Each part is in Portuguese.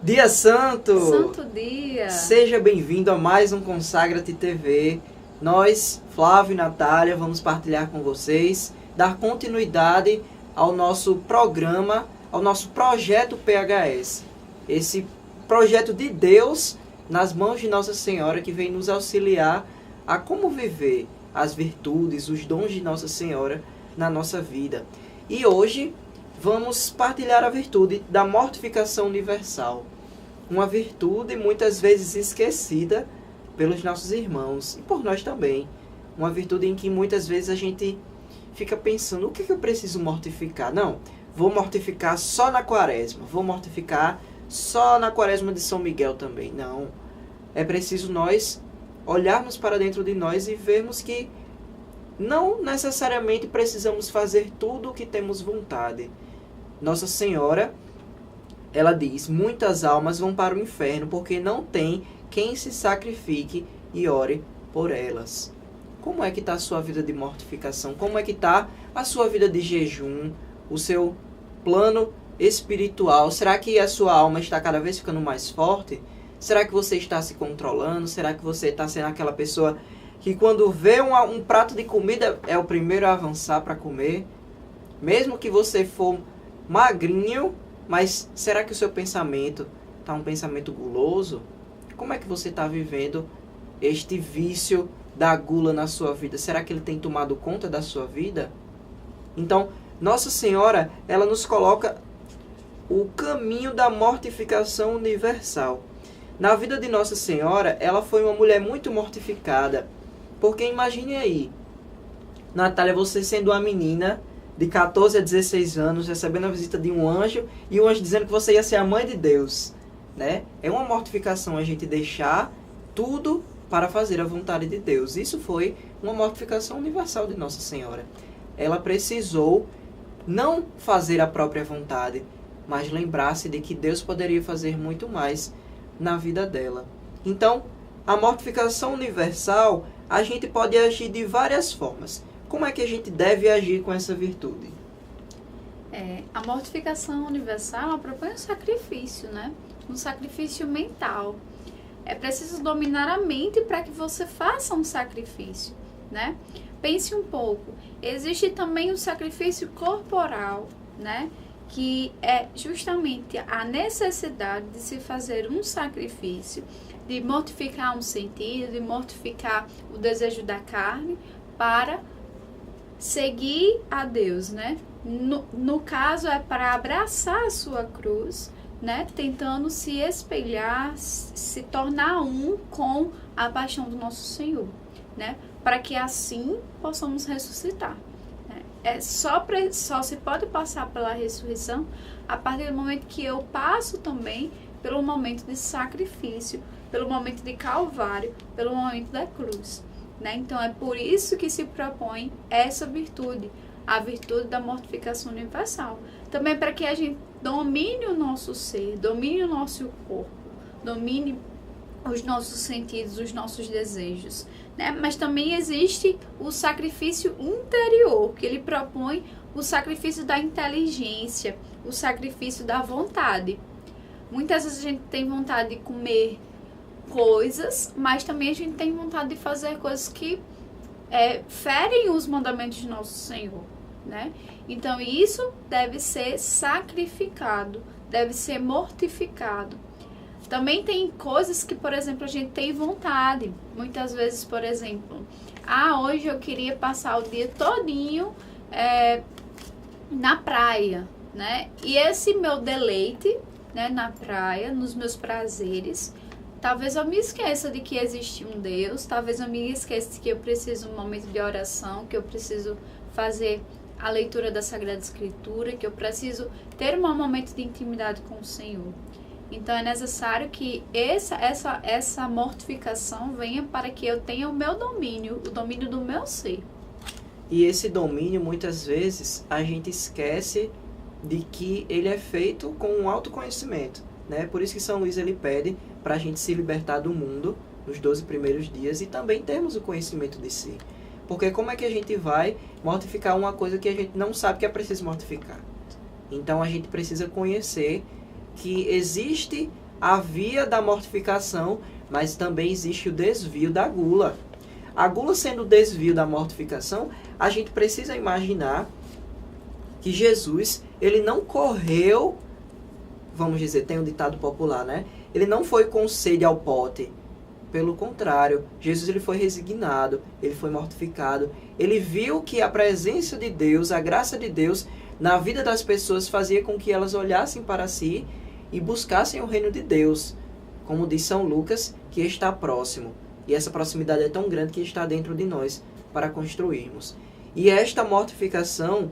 Dia Santo! Santo dia! Seja bem-vindo a mais um Consagra-te TV. Nós, Flávio e Natália, vamos partilhar com vocês, dar continuidade ao nosso programa, ao nosso projeto PHS. Esse projeto de Deus nas mãos de Nossa Senhora que vem nos auxiliar a como viver as virtudes, os dons de Nossa Senhora na nossa vida. E hoje vamos partilhar a virtude da mortificação universal. Uma virtude muitas vezes esquecida pelos nossos irmãos e por nós também. Uma virtude em que muitas vezes a gente fica pensando, o que eu preciso mortificar? Não, vou mortificar só na quaresma, vou mortificar só na quaresma de São Miguel também. Não, é preciso nós olharmos para dentro de nós e vermos que não necessariamente precisamos fazer tudo o que temos vontade. Nossa Senhora, ela diz, muitas almas vão para o inferno porque não tem quem se sacrifique e ore por elas. Como é que está a sua vida de mortificação? Como é que está a sua vida de jejum? O seu plano espiritual? Será que a sua alma está cada vez ficando mais forte? Será que você está se controlando? Será que você está sendo aquela pessoa que quando vê um prato de comida é o primeiro a avançar para comer? Mesmo que você for magrinho, mas será que o seu pensamento está um pensamento guloso? Como é que você está vivendo este vício da gula na sua vida? Será que ele tem tomado conta da sua vida? Então, Nossa Senhora, ela nos coloca o caminho da mortificação universal. Na vida de Nossa Senhora, ela foi uma mulher muito mortificada. Porque imagine aí, Natália, você sendo uma menina de 14 a 16 anos, recebendo a visita de um anjo, e o anjo dizendo que você ia ser a mãe de Deus, né? É uma mortificação a gente deixar tudo para fazer a vontade de Deus. Isso foi uma mortificação universal de Nossa Senhora. Ela precisou não fazer a própria vontade, mas lembrar-se de que Deus poderia fazer muito mais na vida dela. Então, a mortificação universal, a gente pode agir de várias formas. Como é que a gente deve agir com essa virtude? A mortificação universal propõe um sacrifício, né? Um sacrifício mental. É preciso dominar a mente para que você faça um sacrifício, né? Pense um pouco. Existe também o sacrifício corporal, né? Que é justamente a necessidade de se fazer um sacrifício, de mortificar um sentido, de mortificar o desejo da carne para seguir a Deus, né? No caso é para abraçar a sua cruz, né? Tentando se espelhar, se tornar um com a paixão do nosso Senhor, né? Para que assim possamos ressuscitar. Só se pode passar pela ressurreição a partir do momento que eu passo também pelo momento de sacrifício, pelo momento de calvário, pelo momento da cruz, né? Então é por isso que se propõe essa virtude, a virtude da mortificação universal. Também para que a gente domine o nosso ser, domine o nosso corpo, domine os nossos sentidos, os nossos desejos, né? Mas também existe o sacrifício interior, que ele propõe o sacrifício da inteligência, o sacrifício da vontade. Muitas vezes a gente tem vontade de comer coisas, mas também a gente tem vontade de fazer coisas que ferem os mandamentos de nosso Senhor, né? Então isso deve ser sacrificado, deve ser mortificado. Também tem coisas que, por exemplo, a gente tem vontade. Muitas vezes, por exemplo, hoje eu queria passar o dia todinho na praia, né? E esse meu deleite, né, na praia, nos meus prazeres, talvez eu me esqueça de que existe um Deus, talvez eu me esqueça de que eu preciso de um momento de oração, que eu preciso fazer a leitura da Sagrada Escritura, que eu preciso ter um momento de intimidade com o Senhor. Então é necessário que essa mortificação venha para que eu tenha o meu domínio, o domínio do meu ser. E esse domínio, muitas vezes, a gente esquece de que ele é feito com um autoconhecimento, né? Por isso que São Luís ele pede para a gente se libertar do mundo nos 12 primeiros dias e também termos o conhecimento de si. Porque como é que a gente vai mortificar uma coisa que a gente não sabe que é preciso mortificar? Então a gente precisa conhecer que existe a via da mortificação, mas também existe o desvio da gula. A gula sendo o desvio da mortificação, a gente precisa imaginar que Jesus, ele não correu, vamos dizer, tem um ditado popular, né? Ele não foi com sede ao pote. Pelo contrário, Jesus ele foi resignado, ele foi mortificado. Ele viu que a presença de Deus, a graça de Deus na vida das pessoas fazia com que elas olhassem para si e buscassem o reino de Deus. Como diz São Lucas, que está próximo. E essa proximidade é tão grande que está dentro de nós para construirmos. E esta mortificação,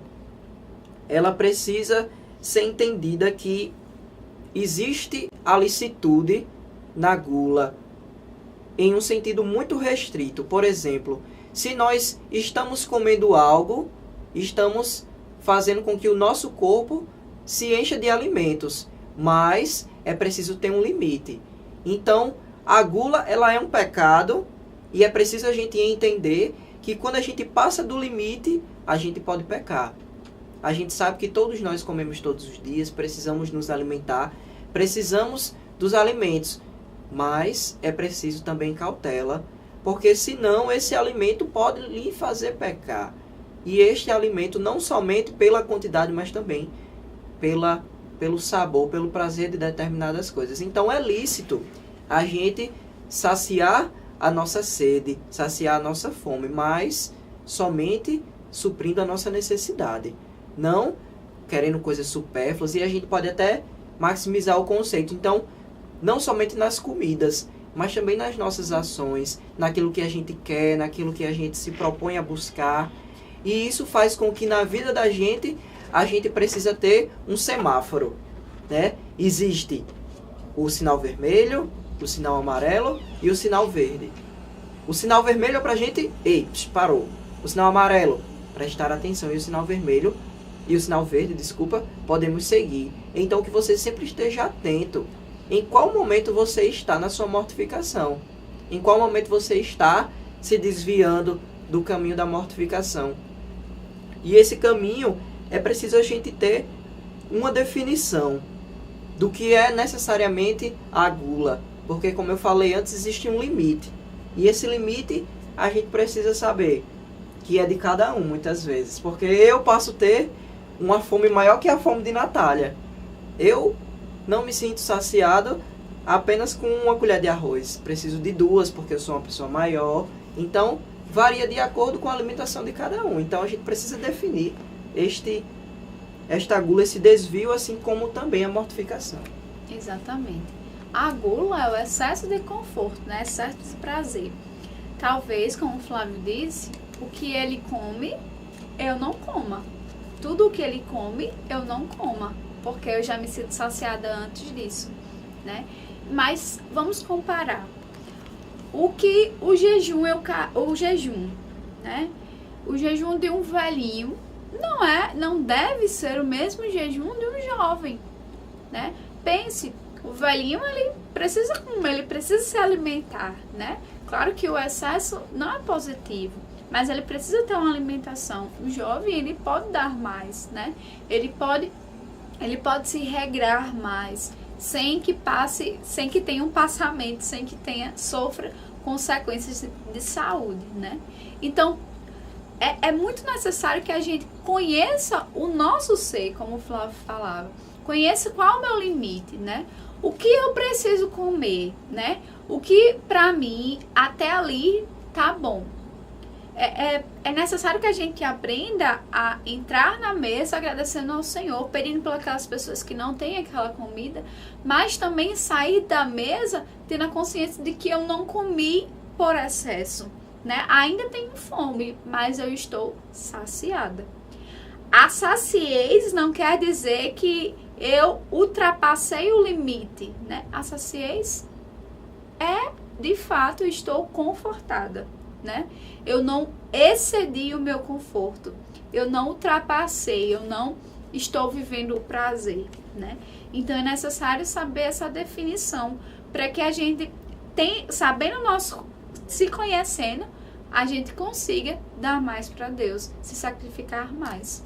ela precisa ser entendida que existe a licitude na gula em um sentido muito restrito. Por exemplo, se nós estamos comendo algo, estamos fazendo com que o nosso corpo se encha de alimentos, mas é preciso ter um limite. Então, a gula, ela é um pecado e é preciso a gente entender que quando a gente passa do limite, a gente pode pecar. A gente sabe que todos nós comemos todos os dias, precisamos nos alimentar, precisamos dos alimentos, mas é preciso também cautela, porque senão esse alimento pode lhe fazer pecar. E este alimento não somente pela quantidade, mas também pelo sabor, pelo prazer de determinadas coisas. Então é lícito a gente saciar a nossa sede, saciar a nossa fome, mas somente suprindo a nossa necessidade. Não querendo coisas supérfluas, e a gente pode até maximizar o conceito. Então, não somente nas comidas, mas também nas nossas ações, naquilo que a gente quer, naquilo que a gente se propõe a buscar. E isso faz com que na vida da gente, a gente precisa ter um semáforo, né? Existe o sinal vermelho, o sinal amarelo e o sinal verde. O sinal vermelho é pra gente, parou. O sinal amarelo, prestar atenção, e o sinal vermelho, e o sinal verde, podemos seguir. Então que você sempre esteja atento. Em qual momento você está na sua mortificação? Em qual momento você está se desviando do caminho da mortificação? E esse caminho é preciso a gente ter uma definição do que é necessariamente a gula. Porque, como eu falei antes, existe um limite. E esse limite a gente precisa saber que é de cada um, muitas vezes. Porque eu posso ter uma fome maior que a fome de Natália. Eu não me sinto saciado apenas com uma colher de arroz. Preciso de 2, porque eu sou uma pessoa maior. Então, varia de acordo com a alimentação de cada um. Então, a gente precisa definir esta gula, esse desvio, assim como também a mortificação. Exatamente. A gula é o excesso de conforto, né? Excesso de prazer. Talvez, como o Flávio disse, o que ele come, eu não coma. Tudo o que ele come, eu não coma, porque eu já me sinto saciada antes disso, né? Mas vamos comparar. O jejum, né? O jejum de um velhinho não deve ser o mesmo jejum de um jovem, né? Pense, o velhinho, ele precisa comer, ele precisa se alimentar, né? Claro que o excesso não é positivo, mas ele precisa ter uma alimentação. O jovem, ele pode dar mais, né? Ele pode se regrar mais, sem que tenha um passamento, sem que sofra consequências de saúde, né? Então, é muito necessário que a gente conheça o nosso ser, como o Flávio falava. Conheça qual é o meu limite, né? O que eu preciso comer, né? O que, pra mim, até ali, tá bom. É necessário que a gente aprenda a entrar na mesa agradecendo ao Senhor, pedindo por aquelas pessoas que não têm aquela comida, mas também sair da mesa tendo a consciência de que eu não comi por excesso, né? Ainda tenho fome, mas eu estou saciada. A saciez não quer dizer que eu ultrapassei o limite, né? A saciez é, de fato, estou confortada, né? Eu não excedi o meu conforto, eu não ultrapassei, eu não estou vivendo o prazer, né? Então é necessário saber essa definição para que a gente sabendo se conhecendo, a gente consiga dar mais para Deus, se sacrificar mais.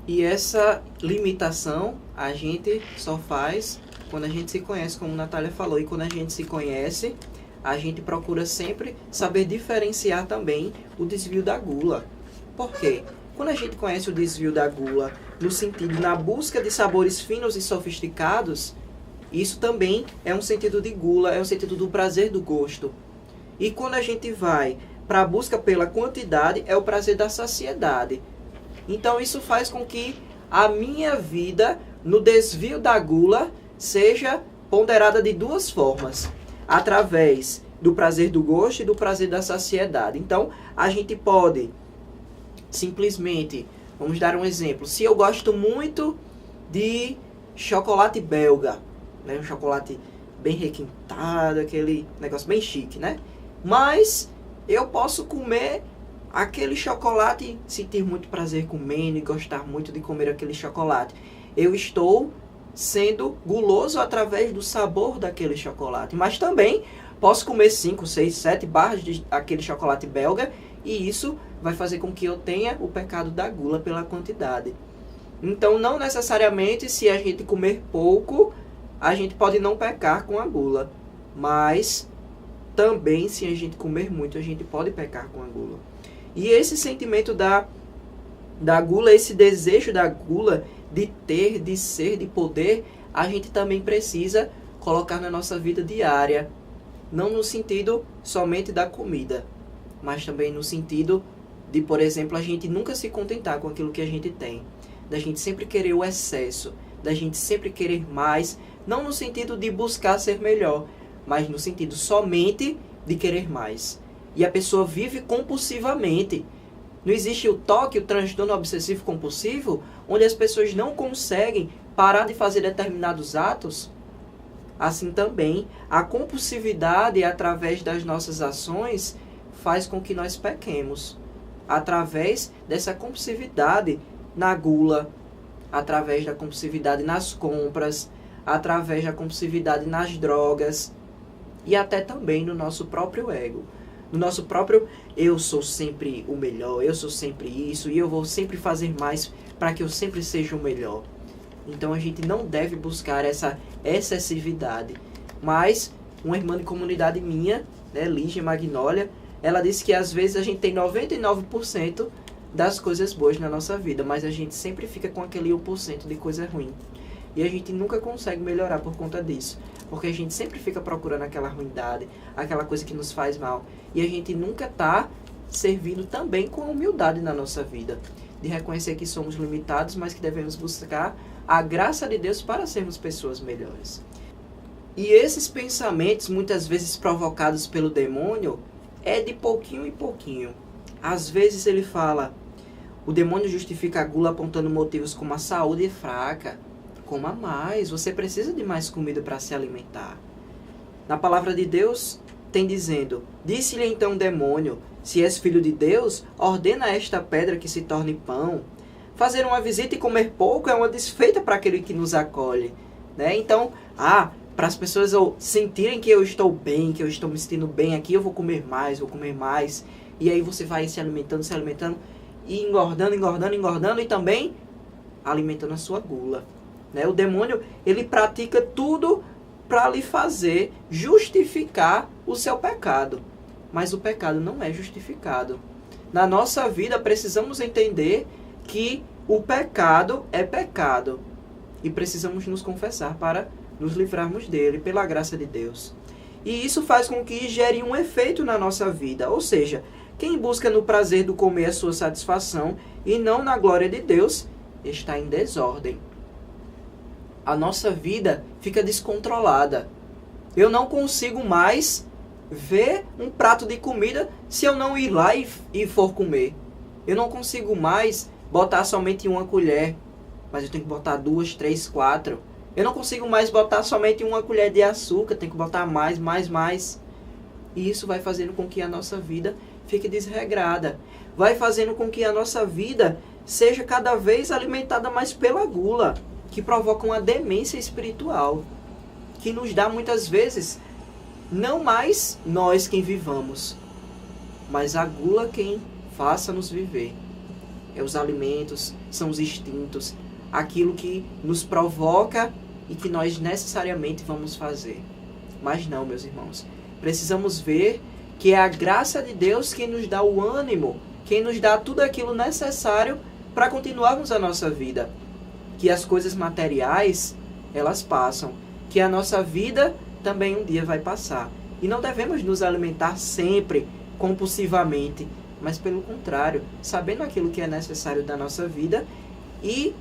E essa limitação a gente só faz Quando a gente se conhece, como a Natália falou, e quando a gente se conhece, a gente procura sempre saber diferenciar também o desvio da gula. Por quê? Quando a gente conhece o desvio da gula no sentido, na busca de sabores finos e sofisticados, isso também é um sentido de gula, é um sentido do prazer do gosto. E quando a gente vai para a busca pela quantidade, é o prazer da saciedade. Então isso faz com que a minha vida, no desvio da gula, seja ponderada de duas formas. Através do prazer do gosto e do prazer da saciedade. Então, a gente pode simplesmente, vamos dar um exemplo. Se eu gosto muito de chocolate belga, né, um chocolate bem requintado, aquele negócio bem chique, né? Mas eu posso comer aquele chocolate, sentir muito prazer comendo e gostar muito de comer aquele chocolate. Eu estou sendo guloso através do sabor daquele chocolate. Mas também posso comer 5, 6, 7 barras de aquele chocolate belga e isso vai fazer com que eu tenha o pecado da gula pela quantidade. Então, não necessariamente se a gente comer pouco, a gente pode não pecar com a gula. Mas também se a gente comer muito, a gente pode pecar com a gula. E esse sentimento da gula, esse desejo da gula de ter, de ser, de poder, a gente também precisa colocar na nossa vida diária. Não no sentido somente da comida, mas também no sentido de, por exemplo, a gente nunca se contentar com aquilo que a gente tem. Da gente sempre querer o excesso, da gente sempre querer mais, não no sentido de buscar ser melhor, mas no sentido somente de querer mais. E a pessoa vive compulsivamente. Não existe o TOC, o transtorno obsessivo compulsivo, onde as pessoas não conseguem parar de fazer determinados atos? Assim também, a compulsividade através das nossas ações faz com que nós pequemos. Através dessa compulsividade na gula, através da compulsividade nas compras, através da compulsividade nas drogas e até também no nosso próprio ego. No nosso próprio, eu sou sempre o melhor, eu sou sempre isso e eu vou sempre fazer mais para que eu sempre seja o melhor. Então a gente não deve buscar essa excessividade. Mas uma irmã de comunidade minha, né, Lígia Magnólia, ela disse que às vezes a gente tem 99% das coisas boas na nossa vida, mas a gente sempre fica com aquele 1% de coisa ruim. E a gente nunca consegue melhorar por conta disso. Porque a gente sempre fica procurando aquela ruindade, aquela coisa que nos faz mal. E a gente nunca está servindo também com humildade na nossa vida. De reconhecer que somos limitados, mas que devemos buscar a graça de Deus para sermos pessoas melhores. E esses pensamentos, muitas vezes provocados pelo demônio, é de pouquinho em pouquinho. Às vezes ele fala, o demônio justifica a gula apontando motivos como a saúde é fraca. Coma mais, você precisa de mais comida para se alimentar. Na palavra de Deus tem dizendo, disse-lhe então o demônio, se és filho de Deus, ordena a esta pedra que se torne pão. Fazer uma visita e comer pouco é uma desfeita para aquele que nos acolhe. Né? Então, para as pessoas sentirem que eu estou bem, que eu estou me sentindo bem aqui, eu vou comer mais. E aí você vai se alimentando, e engordando e também alimentando a sua gula. Né? O demônio, ele pratica tudo para lhe fazer justificar o seu pecado. Mas o pecado não é justificado. Na nossa vida, precisamos entender que o pecado é pecado. E precisamos nos confessar para nos livrarmos dele, pela graça de Deus. E isso faz com que gere um efeito na nossa vida. Ou seja, quem busca no prazer do comer a sua satisfação e não na glória de Deus, está em desordem. A nossa vida fica descontrolada. Eu não consigo mais ver um prato de comida se eu não ir lá e for comer. Eu não consigo mais botar somente uma colher, mas eu tenho que botar 2, 3, 4. Eu não consigo mais botar somente uma colher de açúcar, tenho que botar mais. E isso vai fazendo com que a nossa vida fique desregrada. Vai fazendo com que a nossa vida seja cada vez alimentada mais pela gula, que provoca uma demência espiritual, que nos dá muitas vezes, não mais nós quem vivamos, mas a gula quem faça-nos viver. É os alimentos, são os instintos, aquilo que nos provoca e que nós necessariamente vamos fazer. Mas não, meus irmãos. Precisamos ver que é a graça de Deus quem nos dá o ânimo, quem nos dá tudo aquilo necessário para continuarmos a nossa vida. Que as coisas materiais, elas passam. Que a nossa vida também um dia vai passar. E não devemos nos alimentar sempre, compulsivamente, mas pelo contrário, sabendo aquilo que é necessário da nossa vida e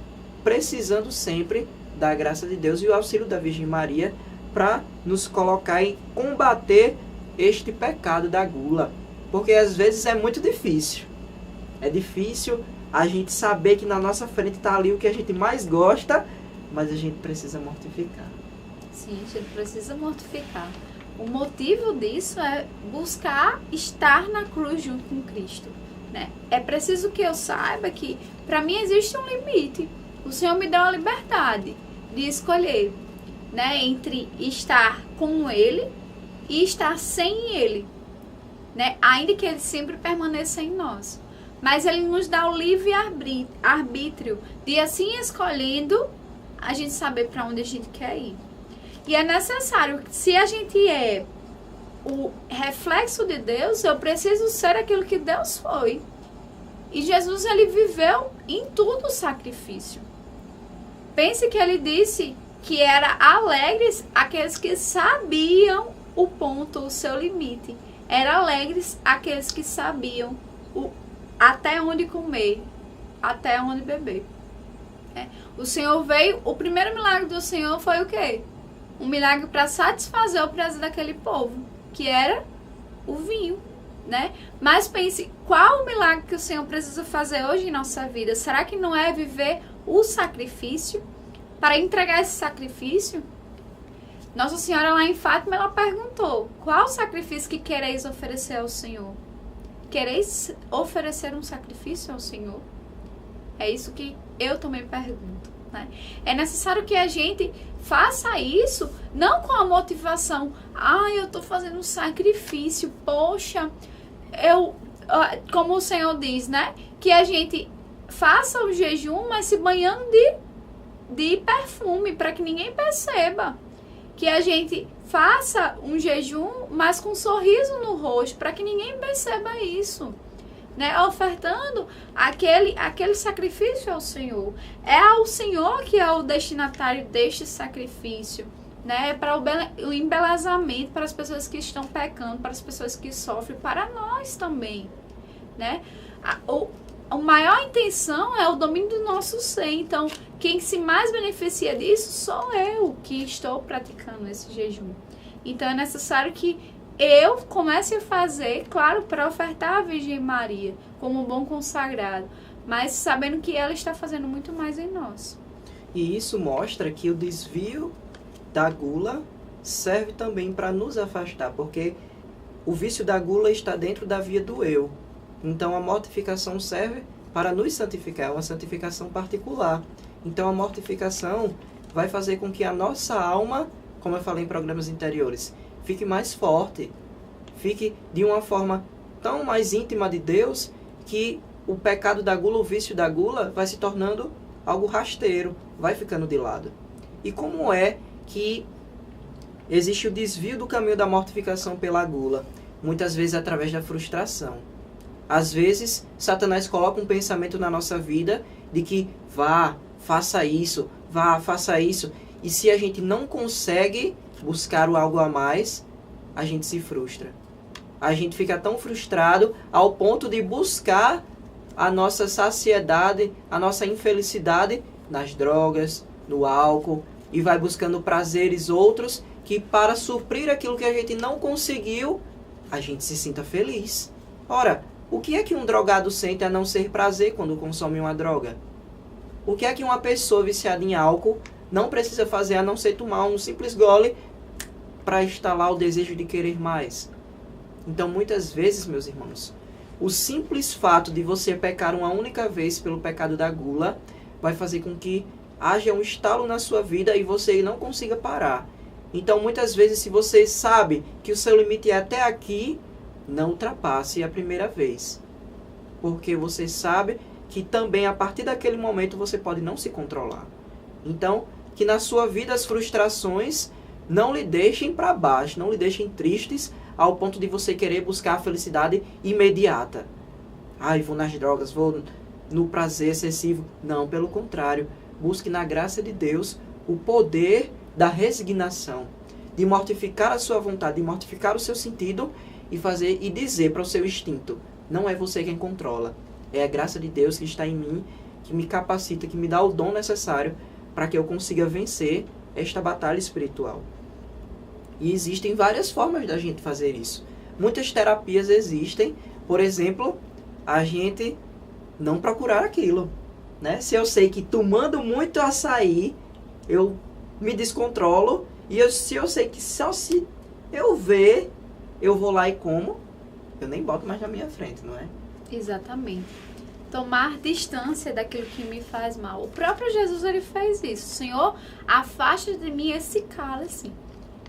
precisando sempre da graça de Deus e o auxílio da Virgem Maria para nos colocar e combater este pecado da gula. Porque às vezes é muito difícil. É difícil a gente saber que na nossa frente está ali o que a gente mais gosta, mas a gente precisa mortificar. Sim, a gente precisa mortificar. O motivo disso é buscar estar na cruz junto com Cristo, né? É preciso que eu saiba que para mim existe um limite. O Senhor me deu a liberdade de escolher, né, entre estar com Ele e estar sem Ele, né? Ainda que Ele sempre permaneça em nós. Mas Ele nos dá o livre arbítrio de, assim escolhendo, a gente saber para onde a gente quer ir. E é necessário, se a gente é o reflexo de Deus, eu preciso ser aquilo que Deus foi. E Jesus, ele viveu em tudo o sacrifício. Pense que ele disse que era alegres aqueles que sabiam o ponto, o seu limite. Era alegres aqueles que sabiam até onde comer, até onde beber. O Senhor veio, o primeiro milagre do Senhor foi o quê? Um milagre para satisfazer o prazer daquele povo, que era o vinho, né? Mas pense, qual o milagre que o Senhor precisa fazer hoje em nossa vida? Será que não é viver o sacrifício? Para entregar esse sacrifício, Nossa Senhora lá em Fátima, ela perguntou: qual o sacrifício que quereis oferecer ao Senhor? Quereis oferecer um sacrifício ao Senhor? É isso que eu também pergunto, né? É necessário que a gente faça isso, não com a motivação, eu estou fazendo um sacrifício, poxa, como o Senhor diz, né? Que a gente faça o jejum, mas se banhando de perfume, para que ninguém perceba. Que a gente faça um jejum, mas com um sorriso no rosto, para que ninguém perceba isso. Né? Ofertando aquele sacrifício ao Senhor. É ao Senhor que é o destinatário deste sacrifício. Né? Para o embelezamento, para as pessoas que estão pecando, para as pessoas que sofrem, para nós também. Né? A maior intenção é o domínio do nosso ser. Então, quem se mais beneficia disso sou eu que estou praticando esse jejum. Então, é necessário que eu comece a fazer, claro, para ofertar a Virgem Maria como um bom consagrado, mas sabendo que ela está fazendo muito mais em nós. E isso mostra que o desvio da gula serve também para nos afastar, porque o vício da gula está dentro da via do eu. Então a mortificação serve para nos santificar, é uma santificação particular. Então a mortificação vai fazer com que a nossa alma, como eu falei em programas anteriores, fique mais forte, fique de uma forma tão mais íntima de Deus, que o pecado da gula, o vício da gula, vai se tornando algo rasteiro, vai ficando de lado. E como é que existe o desvio do caminho da mortificação pela gula? Muitas vezes através da frustração. Às vezes, Satanás coloca um pensamento na nossa vida de que vá, faça isso, e se a gente não consegue buscar o algo a mais, a gente se frustra. A gente fica tão frustrado ao ponto de buscar a nossa saciedade, a nossa infelicidade nas drogas, no álcool, e vai buscando prazeres outros que, para suprir aquilo que a gente não conseguiu, a gente se sinta feliz. Ora, o que é que um drogado sente a não ser prazer quando consome uma droga? O que é que uma pessoa viciada em álcool não precisa fazer a não ser tomar um simples gole para instalar o desejo de querer mais? Então, muitas vezes, meus irmãos, o simples fato de você pecar uma única vez pelo pecado da gula vai fazer com que haja um estalo na sua vida e você não consiga parar. Então, muitas vezes, se você sabe que o seu limite é até aqui, não ultrapasse a primeira vez. Porque você sabe que também, a partir daquele momento, você pode não se controlar. Então, que na sua vida as frustrações não lhe deixem para baixo, não lhe deixem tristes ao ponto de você querer buscar a felicidade imediata. Ai, vou nas drogas, vou no prazer excessivo. Não, pelo contrário. Busque na graça de Deus o poder da resignação, de mortificar a sua vontade, de mortificar o seu sentido e dizer para o seu instinto: não é você quem controla, é a graça de Deus que está em mim, que me capacita, que me dá o dom necessário para que eu consiga vencer esta batalha espiritual. E existem várias formas da gente fazer isso. Muitas terapias existem. Por exemplo, a gente não procurar aquilo, né? Se eu sei que tomando muito açaí eu me descontrolo, se eu sei que só se eu ver eu vou lá e como, eu nem boto mais na minha frente, não é? Exatamente. Tomar distância daquilo que me faz mal. O próprio Jesus, ele fez isso. Senhor, afasta de mim esse cálice.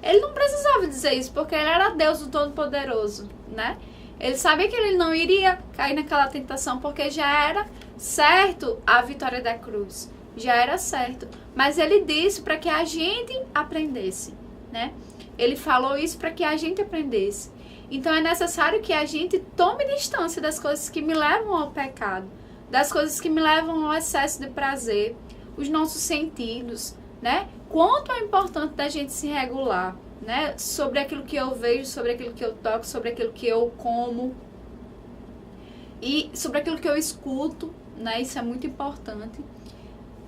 Ele não precisava dizer isso, porque ele era Deus, o Todo-Poderoso, né? Ele sabia que ele não iria cair naquela tentação, porque já era certo a vitória da cruz. Já era certo. Mas ele disse para que a gente aprendesse, né? Ele falou isso para que a gente aprendesse. Então é necessário que a gente tome distância das coisas que me levam ao pecado, das coisas que me levam ao excesso de prazer, os nossos sentidos, né? Quanto é importante da gente se regular, né? Sobre aquilo que eu vejo, sobre aquilo que eu toco, sobre aquilo que eu como e sobre aquilo que eu escuto, né? Isso é muito importante.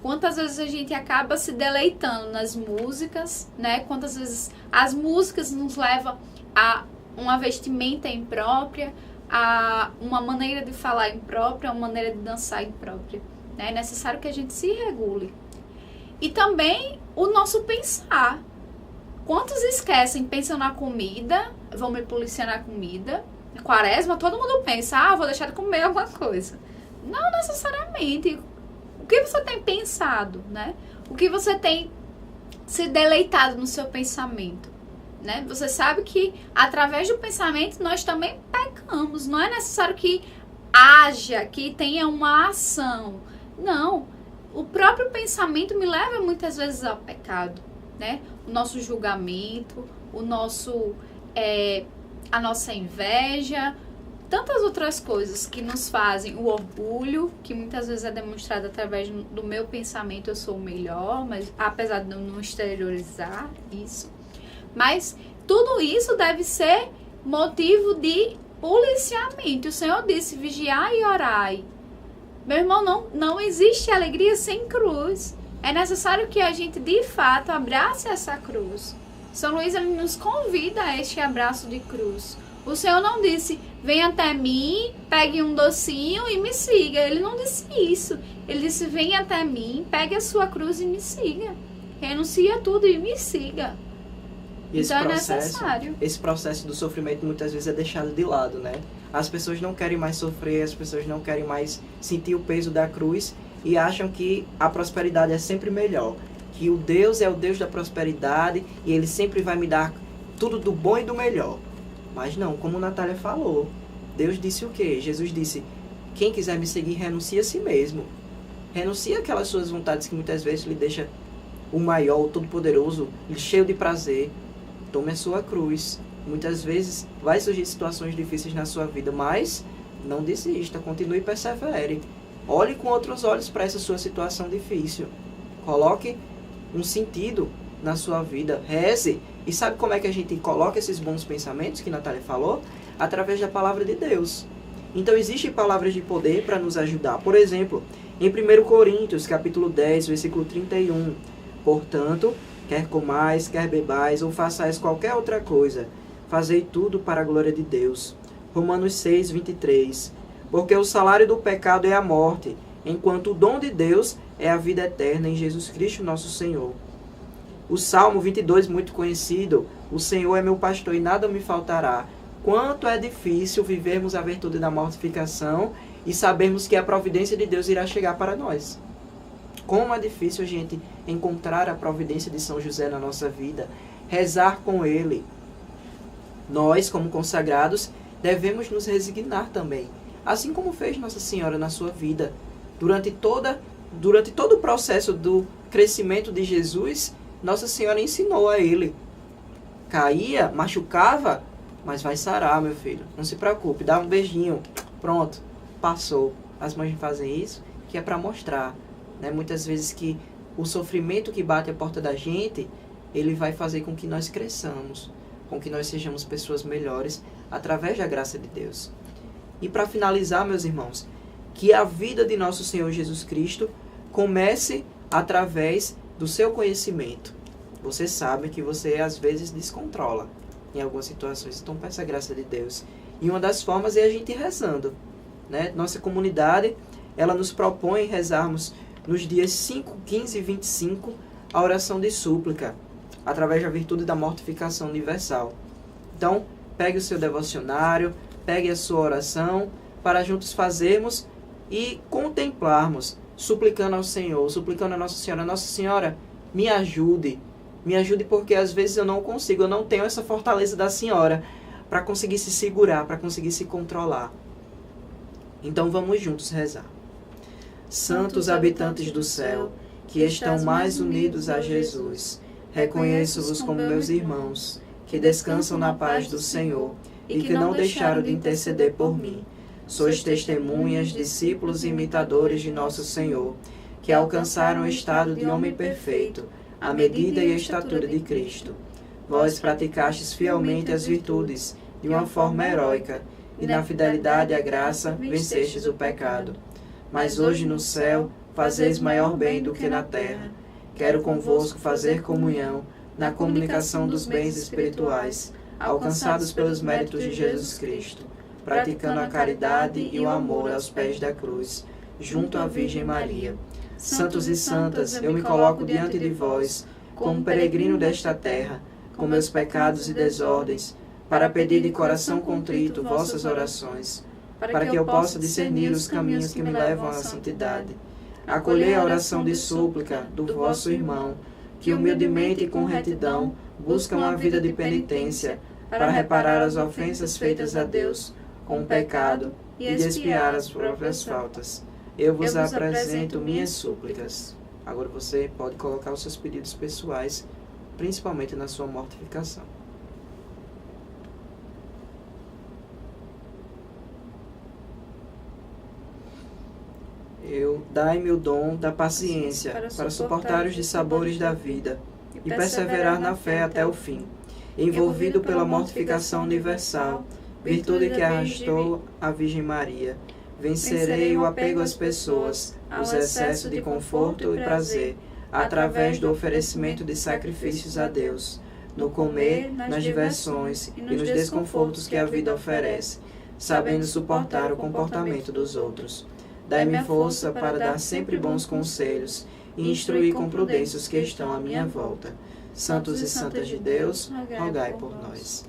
Quantas vezes a gente acaba se deleitando nas músicas, né? Quantas vezes as músicas nos levam a uma vestimenta imprópria, a uma maneira de falar imprópria, uma maneira de dançar imprópria, né? É necessário que a gente se regule. E também o nosso pensar. Quantos esquecem, pensam na comida, vão me policiar na comida. Na quaresma, todo mundo pensa, vou deixar de comer alguma coisa. Não necessariamente. O que você tem pensado, né? O que você tem se deleitado no seu pensamento, né? Você sabe que através do pensamento nós também pecamos. Não é necessário que haja, que tenha uma ação. Não. O próprio pensamento me leva muitas vezes ao pecado, né? O nosso julgamento, a nossa inveja, tantas outras coisas que nos fazem, o orgulho, que muitas vezes é demonstrado através do meu pensamento, eu sou o melhor, mas apesar de eu não exteriorizar isso. Mas tudo isso deve ser motivo de policiamento. O Senhor disse, vigiai e orai. Meu irmão, não existe alegria sem cruz. É necessário que a gente, de fato, abrace essa cruz. São Luís, ele nos convida a este abraço de cruz. O Senhor não disse, vem até mim, pegue um docinho e me siga. Ele não disse isso. Ele disse, vem até mim, pegue a sua cruz e me siga. Renuncie a tudo e me siga. Então é necessário. Esse processo do sofrimento muitas vezes é deixado de lado, né? As pessoas não querem mais sofrer, as pessoas não querem mais sentir o peso da cruz e acham que a prosperidade é sempre melhor. Que o Deus é o Deus da prosperidade e Ele sempre vai me dar tudo do bom e do melhor. Mas não, como a Natália falou, Deus disse o quê? Jesus disse, quem quiser me seguir, renuncie a si mesmo. Renuncie aquelas suas vontades que muitas vezes lhe deixa o maior, o todo-poderoso, cheio de prazer. Tome a sua cruz. Muitas vezes vai surgir situações difíceis na sua vida, mas não desista, continue e persevere. Olhe com outros olhos para essa sua situação difícil. Coloque um sentido na sua vida, reze. E sabe como é que a gente coloca esses bons pensamentos que a Natália falou? Através da palavra de Deus. Então existem palavras de poder para nos ajudar. Por exemplo, em 1 Coríntios, capítulo 10, versículo 31. Portanto, quer comais, quer bebais, ou façais qualquer outra coisa, fazei tudo para a glória de Deus. Romanos 6, 23. Porque o salário do pecado é a morte, enquanto o dom de Deus é a vida eterna em Jesus Cristo nosso Senhor. O Salmo 22, muito conhecido, o Senhor é meu pastor e nada me faltará. Quanto é difícil vivermos a virtude da mortificação e sabermos que a providência de Deus irá chegar para nós. Como é difícil a gente encontrar a providência de São José na nossa vida, rezar com ele. Nós, como consagrados, devemos nos resignar também, assim como fez Nossa Senhora na sua vida, durante todo o processo crescimento de Jesus, Nossa Senhora ensinou a ele. Caía, machucava, mas vai sarar, meu filho. Não se preocupe, dá um beijinho. Pronto, passou. As mães fazem isso, que é para mostrar, né? Muitas vezes que o sofrimento que bate à porta da gente, ele vai fazer com que nós cresçamos, com que nós sejamos pessoas melhores, através da graça de Deus. E para finalizar, meus irmãos, que a vida de nosso Senhor Jesus Cristo comece através do seu conhecimento. Você sabe que você às vezes descontrola em algumas situações, então peça a graça de Deus. E uma das formas é a gente rezando, né? Nossa comunidade, ela nos propõe rezarmos nos dias 5, 15 e 25 a oração de súplica, através da virtude da mortificação universal. Então, pegue o seu devocionário, pegue a sua oração, para juntos fazermos e contemplarmos, suplicando ao Senhor, suplicando a Nossa Senhora, me ajude porque às vezes eu não consigo, eu não tenho essa fortaleza da Senhora para conseguir se segurar, para conseguir se controlar. Então vamos juntos rezar. Santos habitantes do céu, que estão mais unidos a Jesus, reconheço-vos como meus irmãos, que descansam na paz do Senhor e que não deixaram de interceder por mim. Sois testemunhas, discípulos e imitadores de nosso Senhor, que alcançaram o estado de homem perfeito, a medida e a estatura de Cristo. Vós praticastes fielmente as virtudes de uma forma heróica, e na fidelidade à graça vencestes o pecado. Mas hoje no céu fazeis maior bem do que na terra. Quero convosco fazer comunhão na comunicação dos bens espirituais, alcançados pelos méritos de Jesus Cristo, praticando a caridade e o amor aos pés da cruz, junto à Virgem Maria. Santos e santas, eu me coloco diante de vós, como peregrino desta terra, com meus pecados e desordens, para pedir de coração contrito vossas orações, para que eu possa discernir os caminhos que me levam à santidade. Acolhei a oração de súplica do vosso irmão, que humildemente e com retidão busca uma vida de penitência, para reparar as ofensas feitas a Deus com o pecado e de expiar as próprias faltas. Eu vos apresento minhas súplicas. Agora você pode colocar os seus pedidos pessoais, principalmente na sua mortificação. Dai-me o dom da paciência para suportar os dissabores da vida e perseverar na fé até o fim, envolvido pela mortificação universal, virtude que arrastou a Virgem Maria. Vencerei o apego às pessoas, os excessos de conforto e prazer, através do oferecimento de sacrifícios a Deus, no comer, nas diversões e nos desconfortos que a vida oferece, sabendo suportar o comportamento dos outros. Dai-me força para dar sempre bons conselhos e instruir com prudência os que estão à minha volta. Santos e santas de Deus, rogai por nós.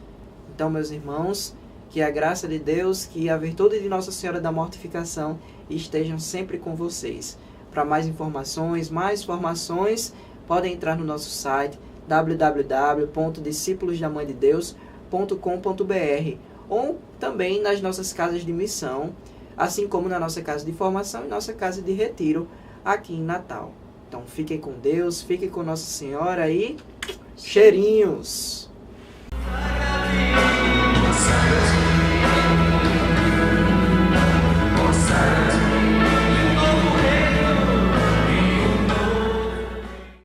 Então, meus irmãos, que a graça de Deus, que a virtude de Nossa Senhora da Mortificação estejam sempre com vocês. Para mais informações, mais formações, podem entrar no nosso site www.disciplosdamandedeus.com.br ou também nas nossas casas de missão, assim como na nossa casa de formação e nossa casa de retiro aqui em Natal. Então, fiquem com Deus, fiquem com Nossa Senhora e cheirinhos!